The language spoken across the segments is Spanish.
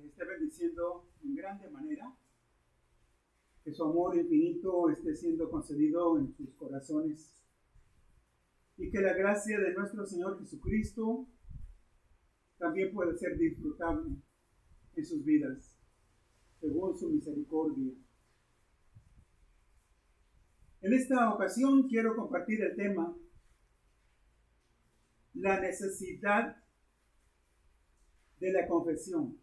Esté bendiciendo en grande manera, que su amor infinito esté siendo concedido en sus corazones y que la gracia de nuestro Señor Jesucristo también pueda ser disfrutable en sus vidas, según su misericordia. En esta ocasión quiero compartir el tema, la necesidad de la confesión.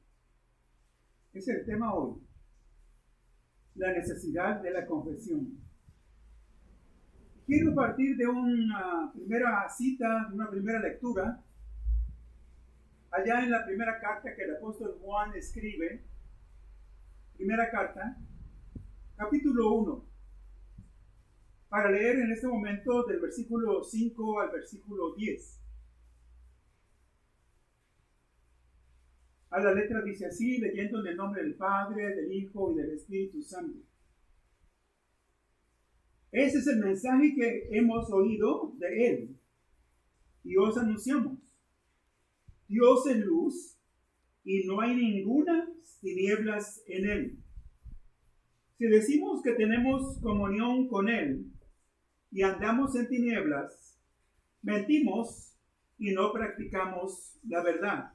Es el tema hoy, la necesidad de la confesión. Quiero partir de una primera cita, de una primera lectura, allá en la primera carta que el apóstol Juan escribe, primera carta, capítulo 1, para leer en este momento del versículo 5 al versículo 10. A la letra dice así, leyendo en el nombre del Padre, del Hijo y del Espíritu Santo. Ese es el mensaje que hemos oído de Él y os anunciamos. Dios es luz y no hay ninguna tinieblas en Él. Si decimos que tenemos comunión con Él y andamos en tinieblas, mentimos y no practicamos la verdad.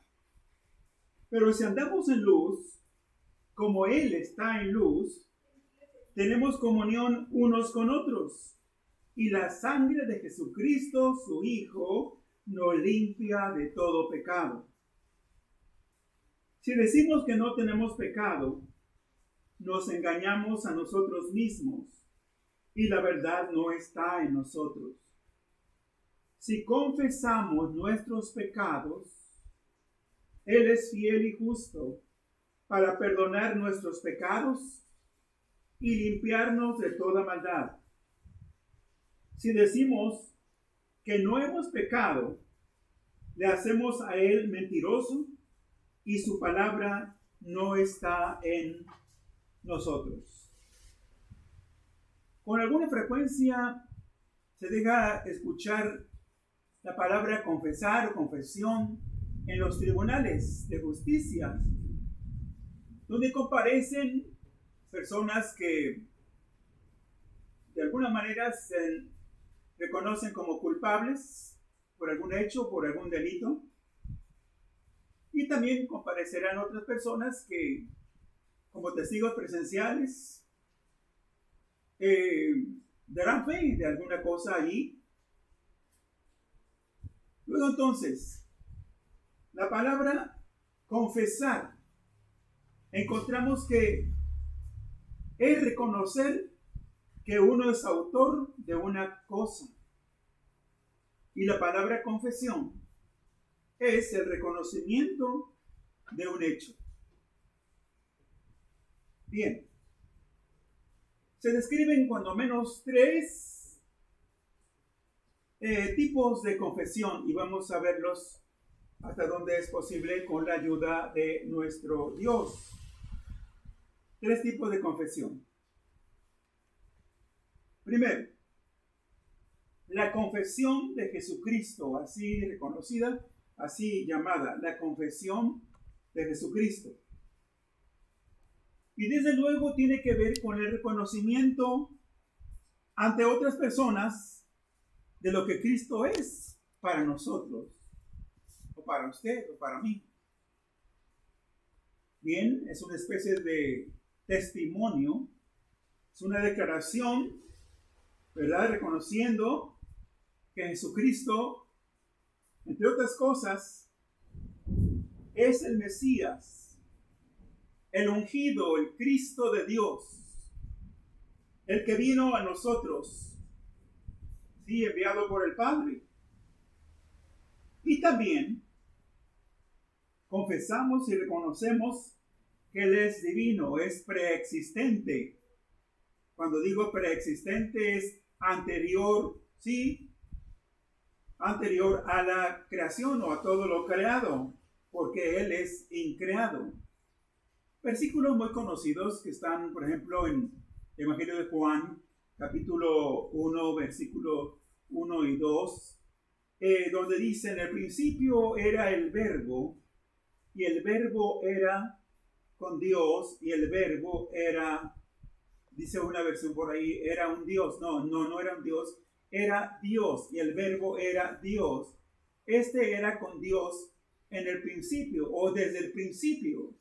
Pero si andamos en luz, como Él está en luz, tenemos comunión unos con otros. Y la sangre de Jesucristo, su Hijo, nos limpia de todo pecado. Si decimos que no tenemos pecado, nos engañamos a nosotros mismos y la verdad no está en nosotros. Si confesamos nuestros pecados, Él es fiel y justo para perdonar nuestros pecados y limpiarnos de toda maldad. Si decimos que no hemos pecado, le hacemos a Él mentiroso y su palabra no está en nosotros. Con alguna frecuencia se deja escuchar la palabra confesar o confesión en los tribunales de justicia, donde comparecen personas que de alguna manera se reconocen como culpables por algún hecho, por algún delito, y también comparecerán otras personas que como testigos presenciales darán fe de alguna cosa allí. Luego entonces, la palabra confesar, encontramos que es reconocer que uno es autor de una cosa. Y la palabra confesión es el reconocimiento de un hecho. Bien, se describen cuando menos 3 tipos de confesión y vamos a verlos hasta donde es posible con la ayuda de nuestro Dios. 3 tipos de confesión. Primero, la confesión de Jesucristo, así reconocida, así llamada, la confesión de Jesucristo. Y desde luego tiene que ver con el reconocimiento ante otras personas de lo que Cristo es para nosotros, o para usted, o para mí. Bien, es una especie de testimonio, es una declaración, ¿verdad? Reconociendo que Jesucristo, entre otras cosas, es el Mesías, el ungido, el Cristo de Dios, el que vino a nosotros, sí, enviado por el Padre. Y también confesamos y reconocemos que Él es divino, es preexistente. Cuando digo preexistente es anterior, sí, anterior a la creación o a todo lo creado, porque Él es increado. Versículos muy conocidos que están, por ejemplo, en el Evangelio de Juan, capítulo 1, versículos 1 y 2, donde dice: en el principio era el Verbo, y el Verbo era con Dios, y el Verbo era, dice una versión por ahí, era un Dios. No era un Dios, era Dios, y el Verbo era Dios. Este era con Dios en el principio, o desde el principio,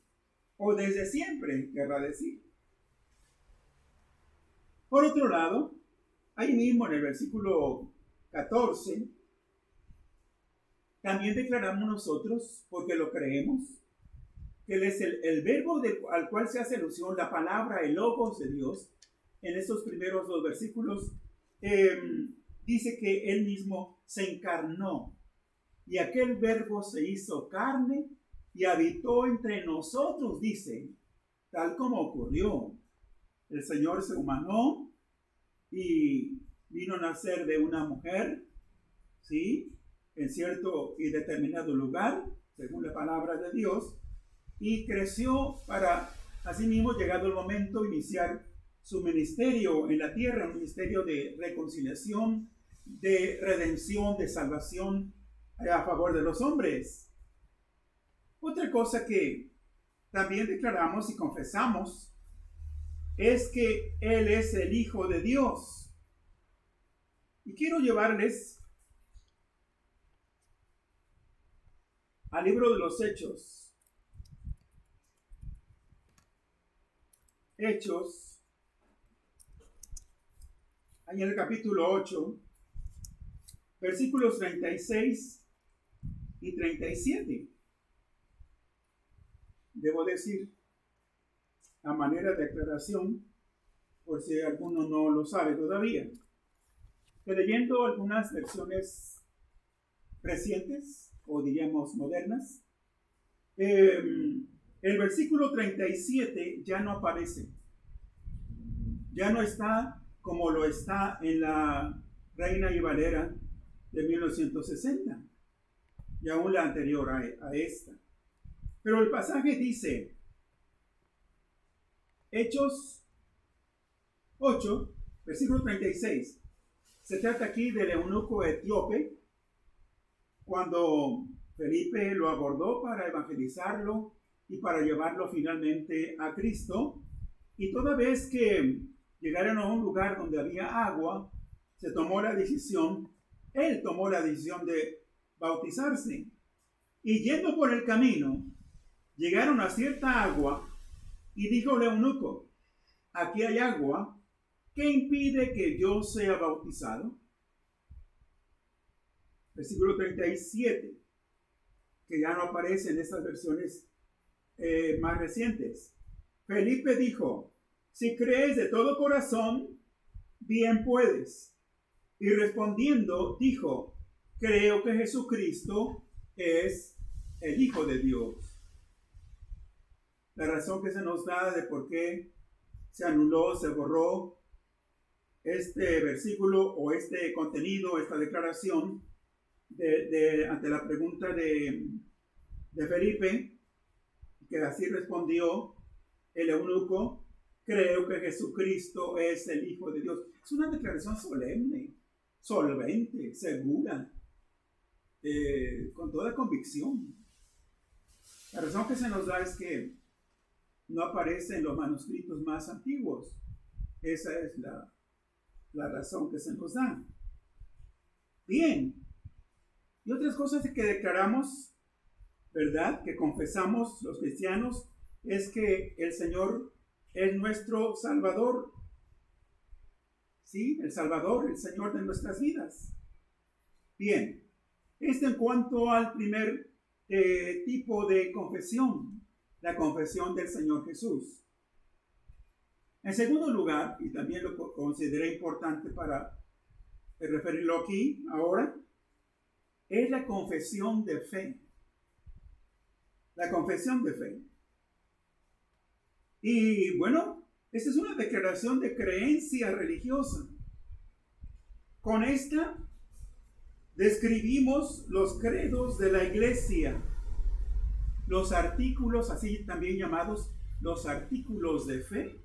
o desde siempre, querrá decir. Por otro lado, ahí mismo en el versículo 14, también declaramos nosotros, porque lo creemos, que Él es el verbo al cual se hace alusión, la palabra, el logos de Dios. En estos primeros dos versículos dice que Él mismo se encarnó, y aquel verbo se hizo carne y habitó entre nosotros, dice, tal como ocurrió. El Señor se humanó y vino a nacer de una mujer, ¿sí?, en cierto y determinado lugar, según la palabra de Dios, y creció para, asimismo, llegado el momento, iniciar su ministerio en la tierra, un ministerio de reconciliación, de redención, de salvación a favor de los hombres. Otra cosa que también declaramos y confesamos es que Él es el Hijo de Dios. Y quiero llevarles al libro de los Hechos. Hechos, en el capítulo 8, versículos 36 y 37. Debo decir, a manera de aclaración, por si alguno no lo sabe todavía, que leyendo algunas versiones recientes, o diríamos modernas, el versículo 37 ya no aparece. Ya no está como lo está en la Reina y Valera de 1960, y aún la anterior a esta. Pero el pasaje dice, Hechos 8, versículo 36. Se trata aquí del eunuco etíope, cuando Felipe lo abordó para evangelizarlo y para llevarlo finalmente a Cristo. Y toda vez que llegaron a un lugar donde había agua, él tomó la decisión de bautizarse. Y yendo por el camino, llegaron a cierta agua, y dijo el eunuco: aquí hay agua, ¿qué impide que yo sea bautizado? Versículo 37, que ya no aparece en estas versiones más recientes. Felipe dijo: si crees de todo corazón, bien puedes. Y respondiendo dijo: creo que Jesucristo es el Hijo de Dios. La razón que se nos da de por qué se anuló, se borró este versículo o este contenido, esta declaración ante la pregunta de Felipe, que así respondió el eunuco: creo que Jesucristo es el Hijo de Dios. Es una declaración solemne. solvente, segura, con toda convicción. La razón que se nos da es que no aparece en los manuscritos más antiguos. Esa es la razón que se nos da. Bien. Y otras cosas que declaramos, ¿verdad? Que confesamos los cristianos, es que el Señor es nuestro Salvador. Sí, el Salvador, el Señor de nuestras vidas. Bien. Esto en cuanto al primer tipo de confesión, la confesión del Señor Jesús. En segundo lugar, y también lo consideré importante para referirlo aquí ahora, es la confesión de fe. La confesión de fe. Y bueno, esta es una declaración de creencia religiosa. Con esta describimos los credos de la iglesia, los artículos, así también llamados los artículos de fe.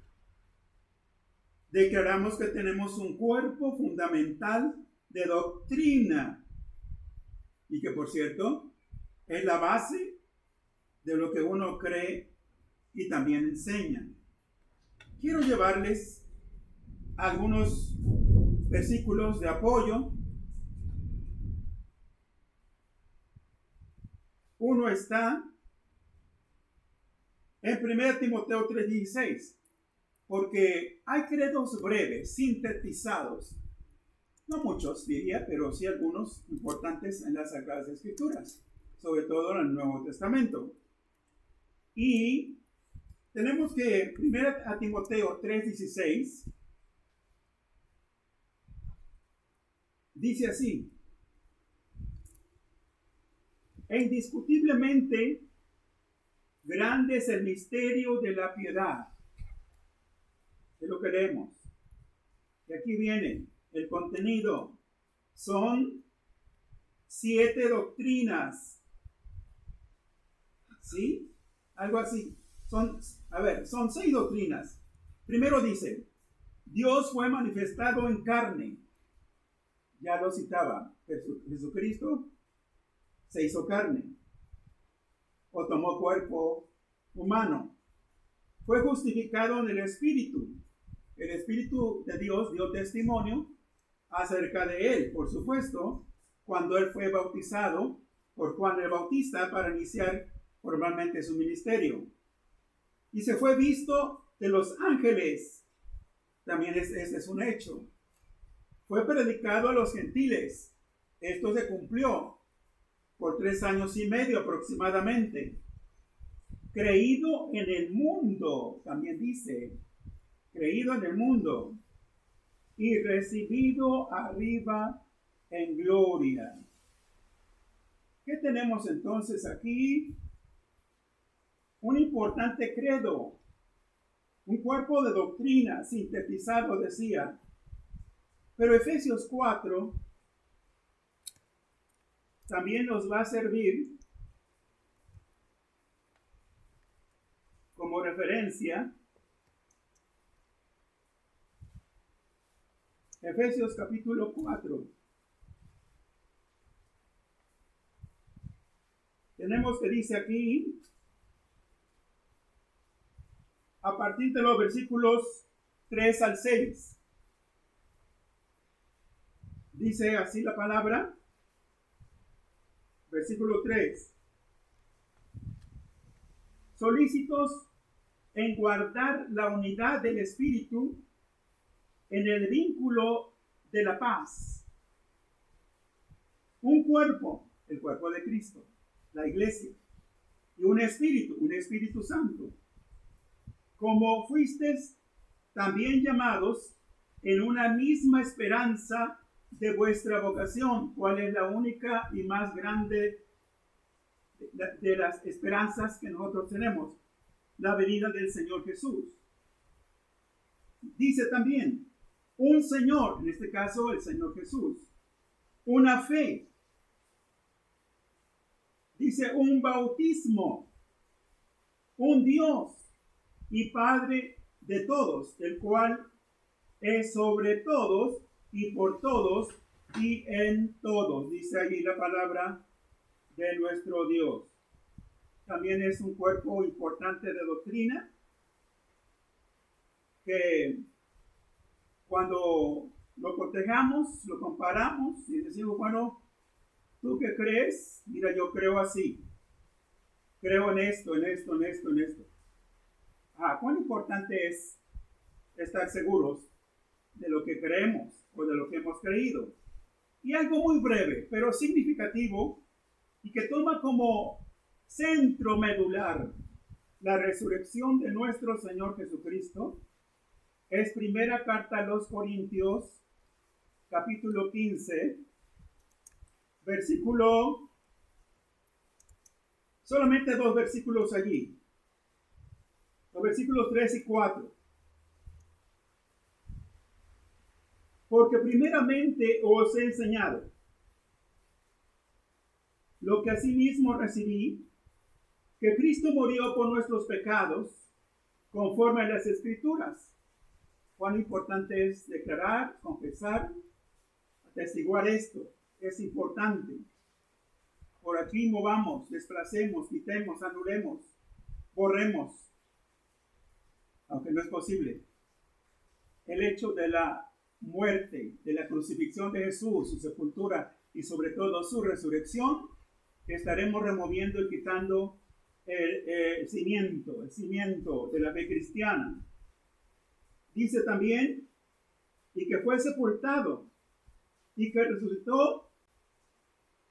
Declaramos que tenemos un cuerpo fundamental de doctrina y que, por cierto, es la base de lo que uno cree y también enseña. Quiero llevarles algunos versículos de apoyo. Uno está en 1 Timoteo 3:16, porque hay credos breves, sintetizados, no muchos diría, pero sí algunos importantes en las Sagradas Escrituras, sobre todo en el Nuevo Testamento. Y tenemos que 1 Timoteo 3:16 dice así: e indiscutiblemente grande es el misterio de la piedad. Que lo queremos. Y aquí viene el contenido. Son 7 doctrinas. ¿Sí? Algo así. Son 6 doctrinas. Primero dice, Dios fue manifestado en carne. Ya lo citaba. Jesucristo se hizo carne. O tomó cuerpo humano. Fue justificado en el Espíritu. El Espíritu de Dios dio testimonio acerca de él, por supuesto, cuando él fue bautizado por Juan el Bautista para iniciar formalmente su ministerio. Y se fue visto de los ángeles. También este es un hecho. Fue predicado a los gentiles. Esto se cumplió por 3 años y medio aproximadamente. Creído en el mundo, también dice, creído en el mundo y recibido arriba en gloria. ¿Qué tenemos entonces aquí? Un importante credo, un cuerpo de doctrina sintetizado, decía. Pero Efesios 4 también nos va a servir como referencia. Efesios capítulo 4. Tenemos que dice aquí, a partir de los versículos 3 al 6. Dice así la palabra, versículo 3. Solícitos en guardar la unidad del Espíritu en el vínculo de la paz. Un cuerpo, el cuerpo de Cristo, la iglesia, y un Espíritu Santo. Como fuisteis también llamados en una misma esperanza de vuestra vocación, cuál es la única y más grande de las esperanzas que nosotros tenemos, la venida del Señor Jesús. Dice también, un Señor, en este caso el Señor Jesús, una fe, dice un bautismo, un Dios y Padre de todos, el cual es sobre todos y por todos y en todos, dice allí la palabra de nuestro Dios. También es un cuerpo importante de doctrina que cuando lo cotejamos, lo comparamos y decimos, bueno, ¿tú qué crees? Mira, yo creo así. Creo en esto, en esto, en esto, en esto. ¿Cuán importante es estar seguros de lo que creemos o de lo que hemos creído? Y algo muy breve, pero significativo, y que toma como centro medular la resurrección de nuestro Señor Jesucristo, es primera carta a los Corintios, capítulo 15, versículo, solamente 2 versículos allí, los versículos 3 y 4. Porque primeramente os he enseñado lo que asimismo recibí, que Cristo murió por nuestros pecados, conforme a las Escrituras. Cuán importante es declarar, confesar, atestiguar esto. Es importante. Por aquí movamos, desplacemos, quitemos, anulemos, borremos, aunque no es posible, el hecho de la muerte, de la crucifixión de Jesús, su sepultura y sobre todo su resurrección, estaremos removiendo y quitando el cimiento de la fe cristiana. Dice también, y que fue sepultado, y que resucitó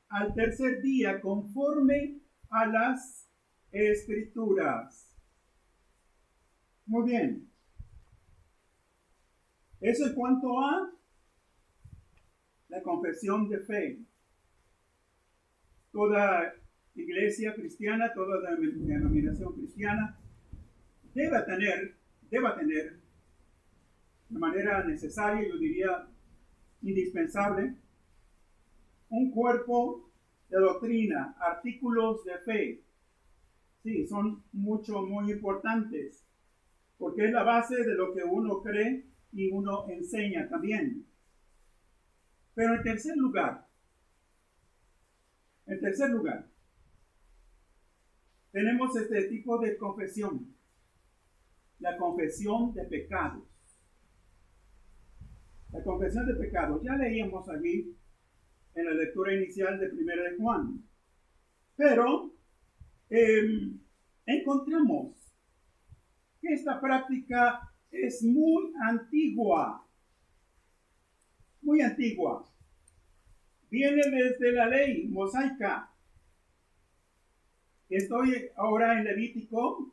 al tercer día conforme a las Escrituras. Muy bien. Eso en cuanto a la confesión de fe. Toda iglesia cristiana, toda denominación cristiana debe tener de manera necesaria, yo diría indispensable, un cuerpo de doctrina, artículos de fe. Sí, son muy importantes, porque es la base de lo que uno cree y uno enseña también. Pero en tercer lugar, tenemos este tipo de confesión, la confesión de pecados. La confesión de pecados, ya leíamos allí en la lectura inicial de 1 de Juan, pero encontramos que esta práctica es muy antigua. Viene desde la ley mosaica. Estoy ahora en Levítico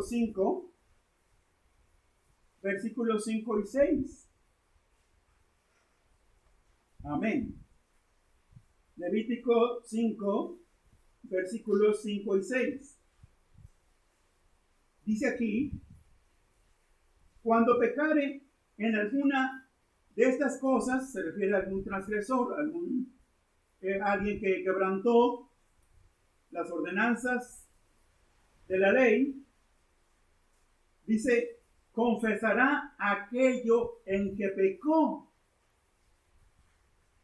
5, versículos 5 y 6. Amén. Levítico 5, versículos 5 y 6. Dice aquí, cuando pecare en alguna de estas cosas, se refiere a algún transgresor, alguien que quebrantó las ordenanzas de la ley, dice, confesará aquello en que pecó.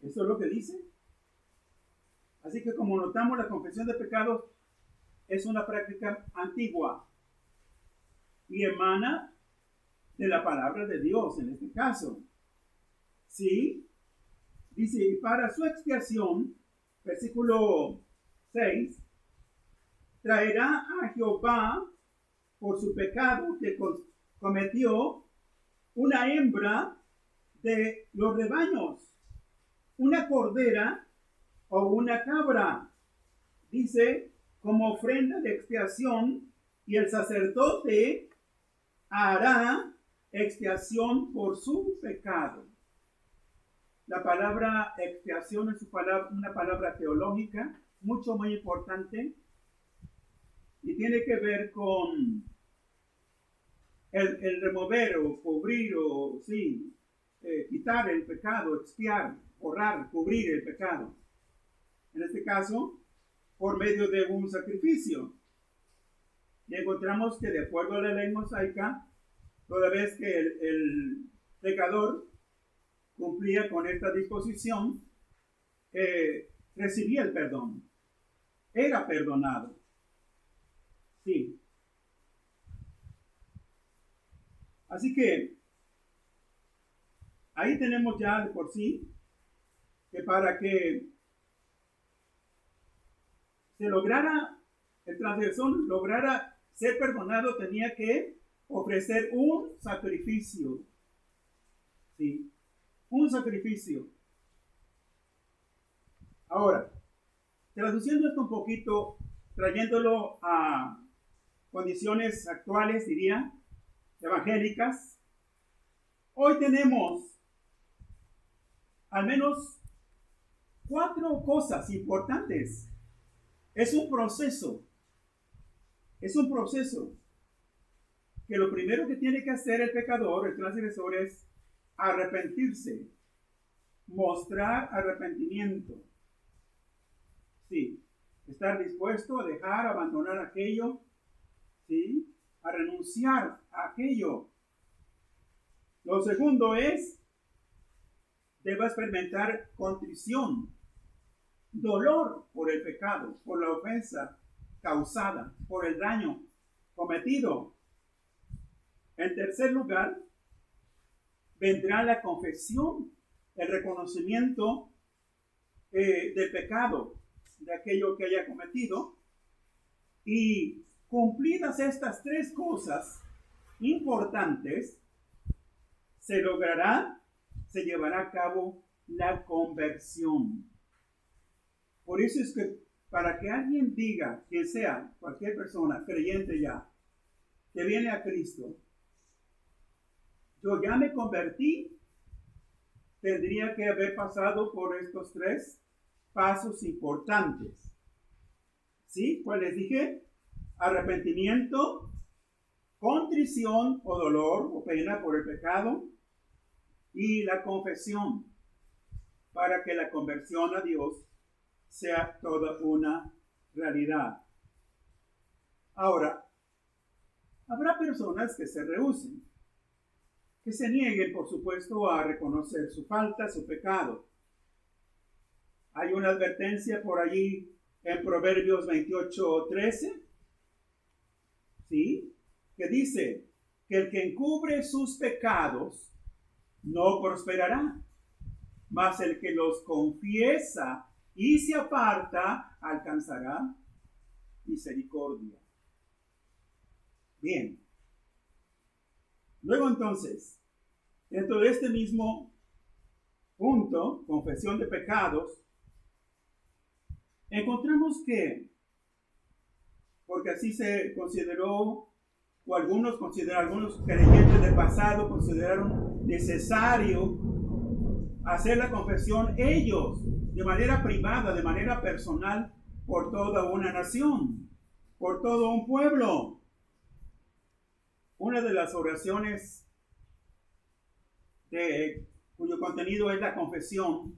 Eso es lo que dice. Así que como notamos, la confesión de pecados es una práctica antigua y emana de la palabra de Dios en este caso. Sí, dice, y para su expiación, versículo 6, traerá a Jehová por su pecado que cometió una hembra de los rebaños, una cordera o una cabra, dice, como ofrenda de expiación, y el sacerdote hará expiación por su pecado. La palabra expiación es una palabra teológica muy importante y tiene que ver con el remover o cubrir o quitar el pecado, expiar, borrar, cubrir el pecado. En este caso, por medio de un sacrificio. Y encontramos que de acuerdo a la ley mosaica, toda vez que el pecador cumplía con esta disposición, recibía el perdón. Era perdonado. Sí. Así que ahí tenemos ya de por sí que para que se lograra, el transgresor lograra ser perdonado, tenía que ofrecer un sacrificio. Sí, un sacrificio. Ahora, traduciendo esto un poquito, trayéndolo a condiciones actuales, diría, evangélicas, hoy tenemos al menos 4 cosas importantes. Es un proceso que lo primero que tiene que hacer el pecador, el transgresor, es arrepentirse, mostrar arrepentimiento. Sí, estar dispuesto a dejar, abandonar aquello, sí, a renunciar a aquello. Lo segundo es, debe experimentar contrición, dolor por el pecado, por la ofensa causada, por el daño cometido. En tercer lugar, vendrá la confesión, el reconocimiento del pecado, de aquello que haya cometido. Y cumplidas estas 3 cosas importantes, se llevará a cabo la conversión. Por eso es que para que alguien diga, quien sea, cualquier persona, creyente ya, que viene a Cristo, yo ya me convertí, tendría que haber pasado por estos 3 pasos importantes. ¿Sí? Pues les dije, arrepentimiento, contrición o dolor o pena por el pecado y la confesión, para que la conversión a Dios sea toda una realidad. Ahora, habrá personas que se rehúsen, que se nieguen, por supuesto, a reconocer su falta, su pecado. Hay una advertencia por allí en Proverbios 28:13, ¿sí? Que dice que el que encubre sus pecados no prosperará, mas el que los confiesa y se aparta alcanzará misericordia. Bien. Luego entonces, dentro de este mismo punto, confesión de pecados, encontramos que, porque así se consideró, o algunos creyentes del pasado consideraron necesario hacer la confesión ellos, de manera privada, de manera personal, por toda una nación, por todo un pueblo. Una de las oraciones cuyo contenido es la confesión,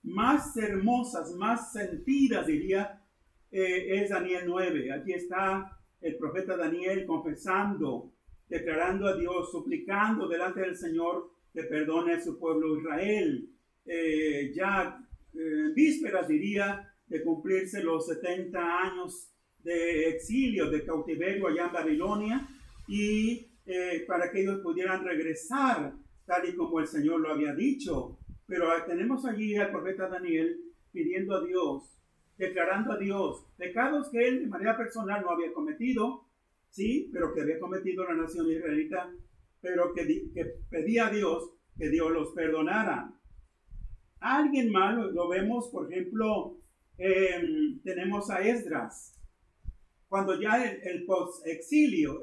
más hermosas, más sentidas, diría, es Daniel 9. Aquí está el profeta Daniel confesando, declarando a Dios, suplicando delante del Señor que perdone a su pueblo Israel. Vísperas, diría, de cumplirse los 70 años de exilio, de cautiverio allá en Babilonia, y para que ellos pudieran regresar tal y como el Señor lo había dicho. Pero tenemos allí al profeta Daniel pidiendo a Dios, declarando a Dios pecados que él de manera personal no había cometido, sí, pero que había cometido la nación israelita, pero que pedía a Dios que Dios los perdonara. Alguien más lo vemos, por ejemplo, tenemos a Esdras. Cuando ya el post-exilio,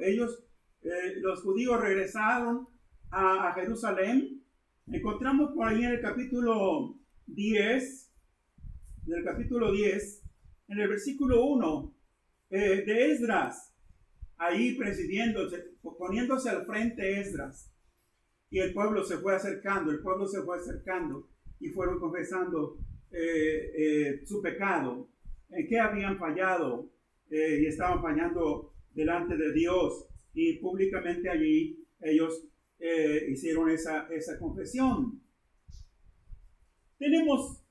los judíos regresaron a Jerusalén, encontramos por ahí en el capítulo 10, en el versículo 1 de Esdras, ahí presidiéndose, poniéndose al frente Esdras, y el pueblo se fue acercando, y fueron confesando su pecado, en qué habían fallado, y estaban fallando delante de Dios, y públicamente allí ellos hicieron esa confesión. Tenemos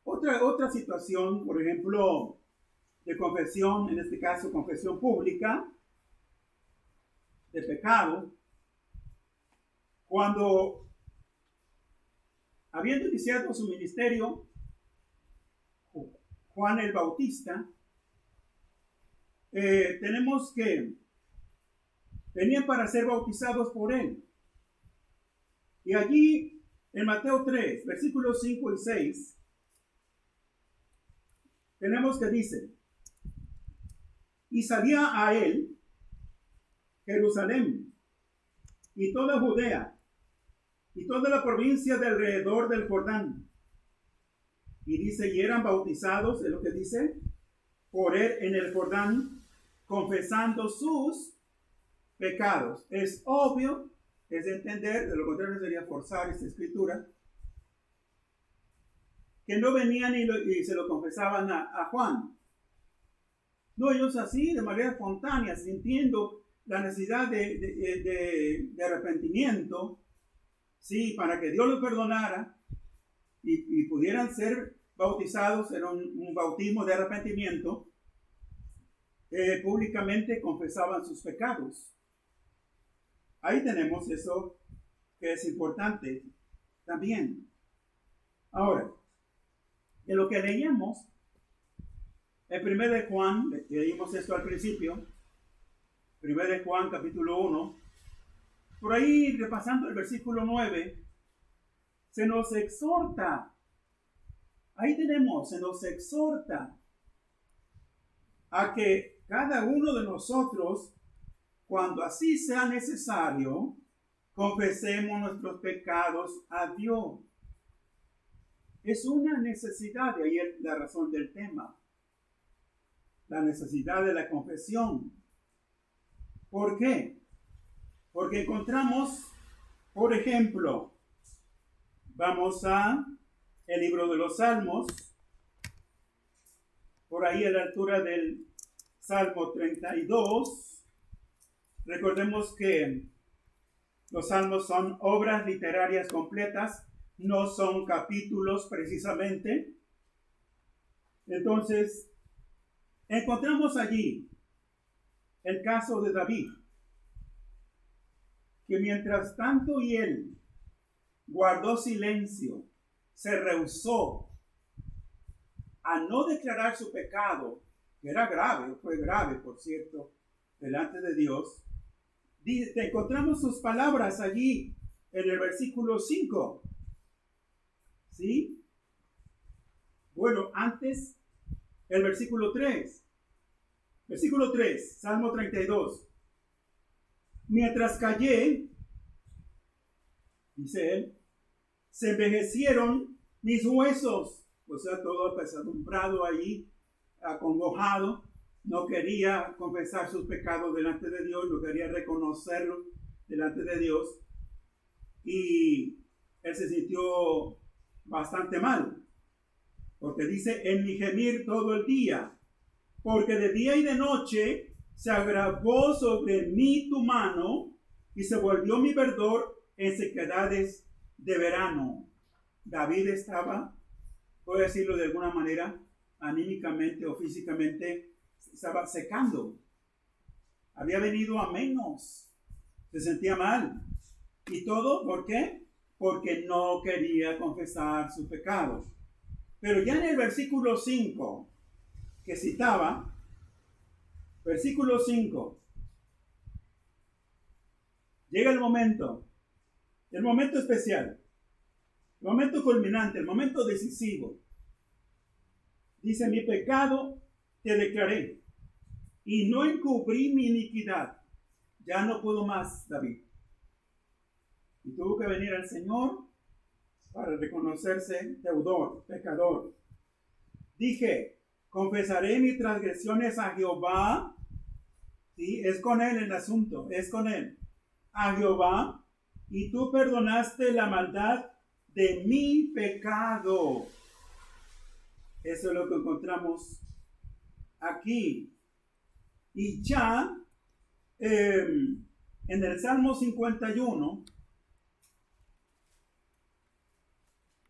otra situación, por ejemplo, de confesión, en este caso confesión pública, de pecado, cuando, habiendo iniciado su ministerio, Juan el Bautista, tenemos que venían para ser bautizados por él. Y allí, en Mateo 3, versículos 5 y 6, tenemos que dice, y salía a él Jerusalén y toda Judea y toda la provincia de alrededor del Jordán. Y dice, y eran bautizados, es lo que dice, por él en el Jordán, confesando sus pecados. Es obvio, es de entender, de lo contrario sería forzar esta escritura, que no venían y se lo confesaban a Juan. No, ellos así, de manera espontánea, sintiendo la necesidad de arrepentimiento, sí, para que Dios los perdonara y pudieran ser bautizados, era un bautismo de arrepentimiento, públicamente confesaban sus pecados. Ahí tenemos eso que es importante también. Ahora, en lo que leíamos, en 1 de Juan, leímos esto al principio, 1 de Juan capítulo 1, por ahí repasando el versículo 9, se nos exhorta, ahí tenemos, se nos exhorta a que cada uno de nosotros, cuando así sea necesario, confesemos nuestros pecados a Dios. Es una necesidad, de ahí la razón del tema. La necesidad de la confesión. ¿Por qué? Porque encontramos, por ejemplo, vamos a el libro de los Salmos, por ahí a la altura del Salmo 32. Recordemos que los salmos son obras literarias completas, no son capítulos precisamente. Entonces, encontramos allí el caso de David, que mientras tanto y él guardó silencio, se rehusó a no declarar su pecado, que era grave, fue grave, por cierto, delante de Dios. Encontramos sus palabras allí en el versículo 5. ¿Sí? Bueno, antes el versículo 3. Versículo 3, Salmo 32. Mientras callé, dice él, se envejecieron mis huesos. O sea, todo apesadumbrado allí, acongojado. No quería confesar sus pecados delante de Dios, no quería reconocerlos delante de Dios. Y él se sintió bastante mal, porque dice, en mi gemir todo el día, porque de día y de noche se agravó sobre mí tu mano y se volvió mi verdor en sequedades de verano. David estaba, puedo decirlo de alguna manera, anímicamente o físicamente, estaba secando. Había venido a menos. Se sentía mal. ¿Y todo por qué? Porque no quería confesar sus pecados. Pero ya en el versículo 5 que citaba, versículo 5, llega el momento especial, el momento culminante, el momento decisivo. Dice, mi pecado te declaré y no encubrí mi iniquidad. Ya no puedo más, David. Y tuvo que venir al Señor para reconocerse deudor, pecador. Dije, confesaré mis transgresiones a Jehová. Sí, es con él el asunto, es con él. A Jehová, y tú perdonaste la maldad de mi pecado. Eso es lo que encontramos aquí. Y ya en el Salmo 51,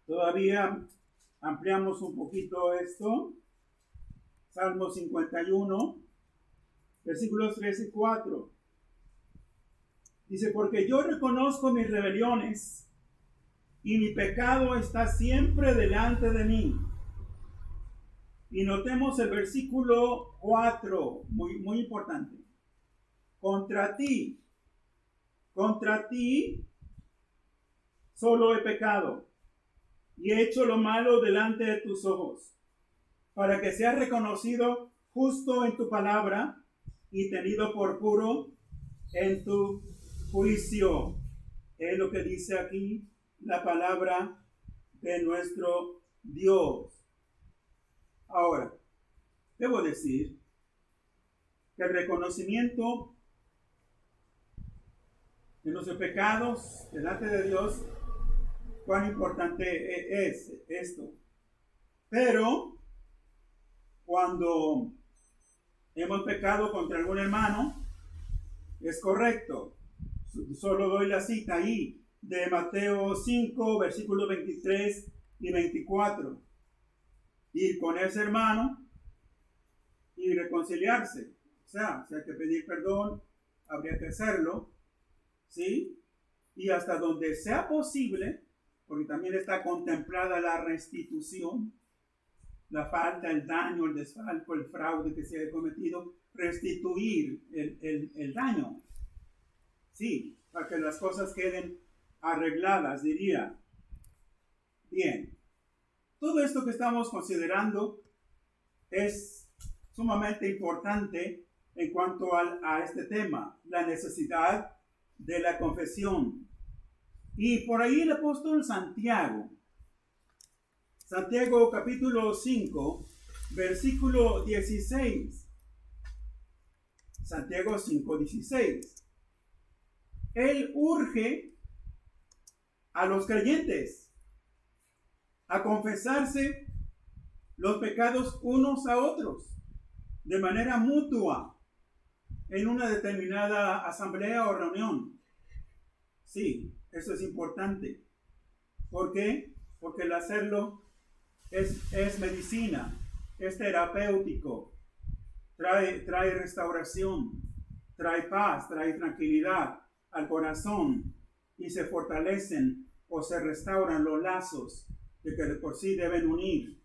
Todavía ampliamos un poquito esto. Salmo 51, versículos 3 y 4. Dice, porque yo reconozco mis rebeliones y mi pecado está siempre delante de mí. Y notemos el versículo 4, muy importante. Contra ti solo he pecado y he hecho lo malo delante de tus ojos, para que seas reconocido justo en tu palabra y tenido por puro en tu juicio. Es lo que dice aquí la palabra de nuestro Dios. Ahora, debo decir que el reconocimiento de nuestros pecados delante de Dios, cuán importante es esto. Pero cuando hemos pecado contra algún hermano, es correcto. Solo doy la cita ahí de Mateo 5, versículos 23 y 24. Ir con ese hermano y reconciliarse. O sea, si hay que pedir perdón, habría que hacerlo. ¿Sí? Y hasta donde sea posible, porque también está contemplada la restitución, la falta, el daño, el desfalco, el fraude que se haya cometido, restituir el daño. Sí, para que las cosas queden arregladas, diría. Bien, todo esto que estamos considerando es sumamente importante en cuanto a este tema, la necesidad de la confesión. Y por ahí el apóstol Santiago capítulo 5, versículo 16. Santiago 5, 16. Él urge a los creyentes a confesarse los pecados unos a otros de manera mutua en una determinada asamblea o reunión. Sí, eso es importante. ¿Por qué? Porque el hacerlo es medicina, es terapéutico, trae restauración, trae paz, trae tranquilidad al corazón y se fortalecen o se restauran los lazos de que de por sí deben unir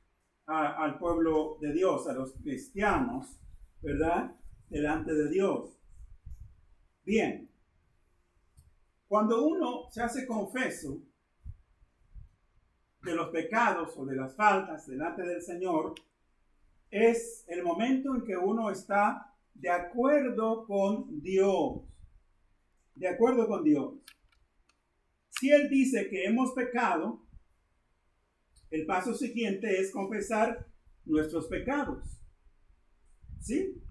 al pueblo de Dios, a los cristianos, ¿verdad? Delante de Dios. Bien, cuando uno se hace confeso de los pecados o de las faltas delante del Señor, es el momento en que uno está de acuerdo con Dios. De acuerdo con Dios. Si Él dice que hemos pecado, el paso siguiente es confesar nuestros pecados. ¿Sí?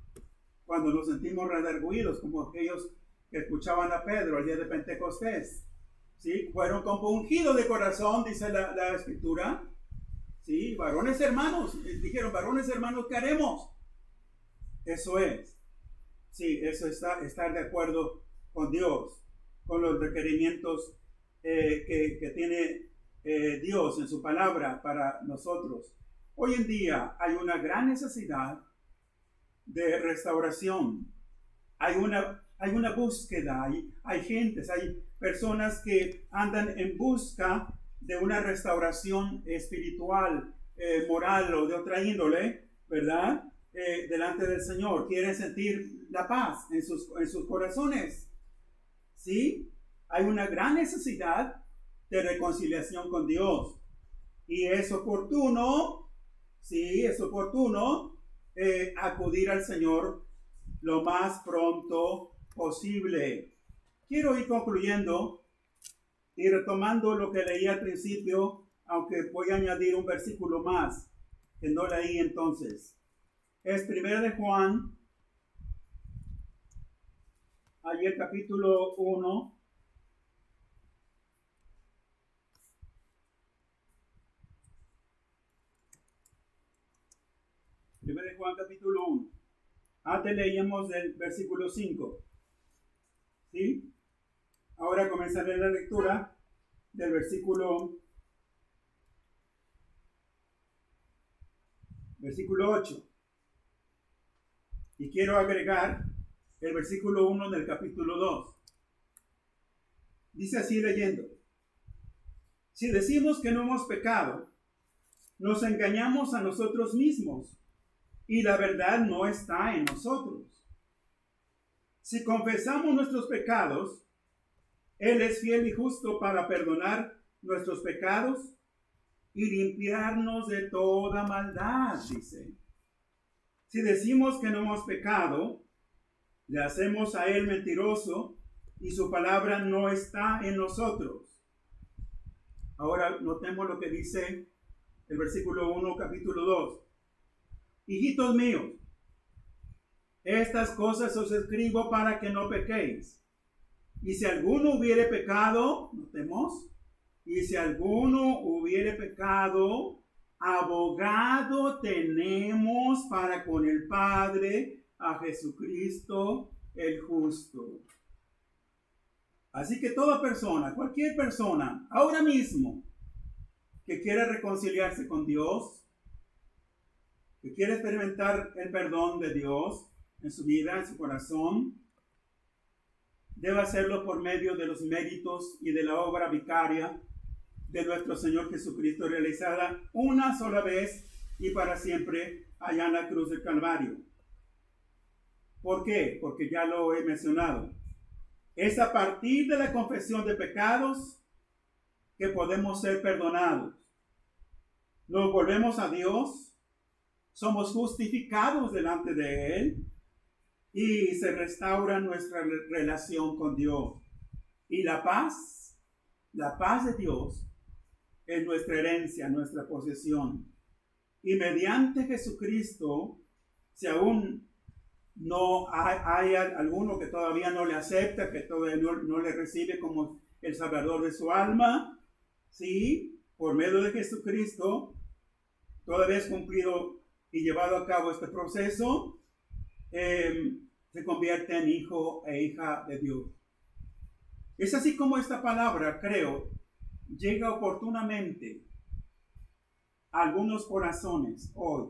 Cuando nos sentimos redarguidos, como aquellos que escuchaban a Pedro el día de Pentecostés. ¿Sí? Fueron compungidos de corazón, dice la Escritura. ¿Sí? Varones hermanos, dijeron, varones hermanos, ¿qué haremos? Eso es. Sí, eso es estar de acuerdo con Dios, con los requerimientos que tiene Dios en su palabra para nosotros. Hoy en día hay una gran necesidad de restauración. Hay una búsqueda, hay gentes, hay personas que andan en busca de una restauración espiritual, moral o de otra índole, ¿verdad? Delante del Señor. Quieren sentir la paz en sus corazones. ¿Sí? Hay una gran necesidad de reconciliación con Dios. Y es oportuno, sí, es oportuno acudir al Señor lo más pronto posible. Quiero ir concluyendo y retomando lo que leí al principio, aunque voy a añadir un versículo más que no leí entonces. Es 1 de Juan, allí el capítulo 1. De Juan capítulo 1. Antes leíamos del versículo 5. ¿Sí? Ahora comenzaré la lectura del versículo versículo 8. Y quiero agregar el versículo 1 del capítulo 2. Dice así leyendo: si decimos que no hemos pecado, nos engañamos a nosotros mismos y la verdad no está en nosotros. Si confesamos nuestros pecados, Él es fiel y justo para perdonar nuestros pecados y limpiarnos de toda maldad, dice. Si decimos que no hemos pecado, le hacemos a Él mentiroso y su palabra no está en nosotros. Ahora notemos lo que dice el versículo 1, capítulo 2. Hijitos míos, estas cosas os escribo para que no pequéis. Y si alguno hubiere pecado, notemos, y si alguno hubiere pecado, abogado tenemos para con el Padre a Jesucristo el justo. Así que toda persona, cualquier persona, ahora mismo, que quiera reconciliarse con Dios, que quiera experimentar el perdón de Dios en su vida, en su corazón, debe hacerlo por medio de los méritos y de la obra vicaria de nuestro Señor Jesucristo, realizada una sola vez y para siempre allá en la cruz del Calvario. ¿Por qué? Porque ya lo he mencionado. Es a partir de la confesión de pecados que podemos ser perdonados. Nos volvemos a Dios, somos justificados delante de Él y se restaura nuestra relación con Dios. Y la paz de Dios es nuestra herencia, nuestra posesión. Y mediante Jesucristo, si aún no hay alguno que todavía no le acepta, que todavía no le recibe como el Salvador de su alma, sí, por medio de Jesucristo, toda vez cumplido y llevado a cabo este proceso, se convierte en hijo e hija de Dios. Es así como esta palabra, creo, llega oportunamente a algunos corazones hoy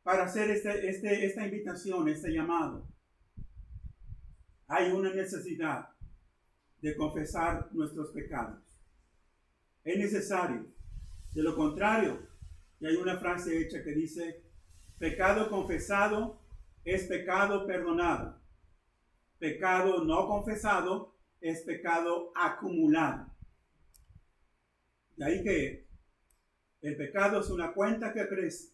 para hacer esta invitación, este llamado. Hay una necesidad de confesar nuestros pecados. Es necesario. De lo contrario, y hay una frase hecha que dice: pecado confesado es pecado perdonado. Pecado no confesado es pecado acumulado. De ahí que el pecado es una cuenta que crece.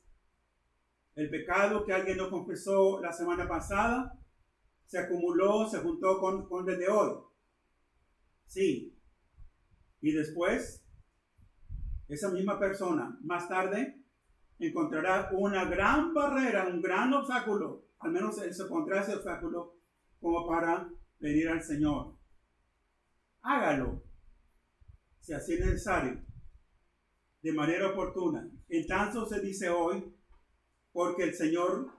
El pecado que alguien no confesó la semana pasada se acumuló, se juntó con el de hoy. Sí. Y después, esa misma persona, más tarde, encontrará una gran barrera, un gran obstáculo. Al menos él se pondrá ese obstáculo como para venir al Señor. Hágalo, si así es necesario, de manera oportuna. En tanto se dice hoy, porque el Señor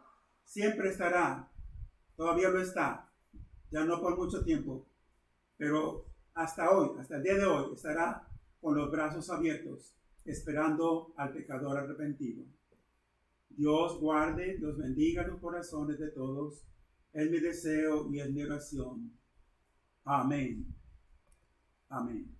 siempre estará, todavía lo está, ya no por mucho tiempo, pero hasta hoy, hasta el día de hoy, estará con los brazos abiertos, esperando al pecador arrepentido. Dios guarde, Dios bendiga los corazones de todos. Es mi deseo y es mi oración. Amén. Amén.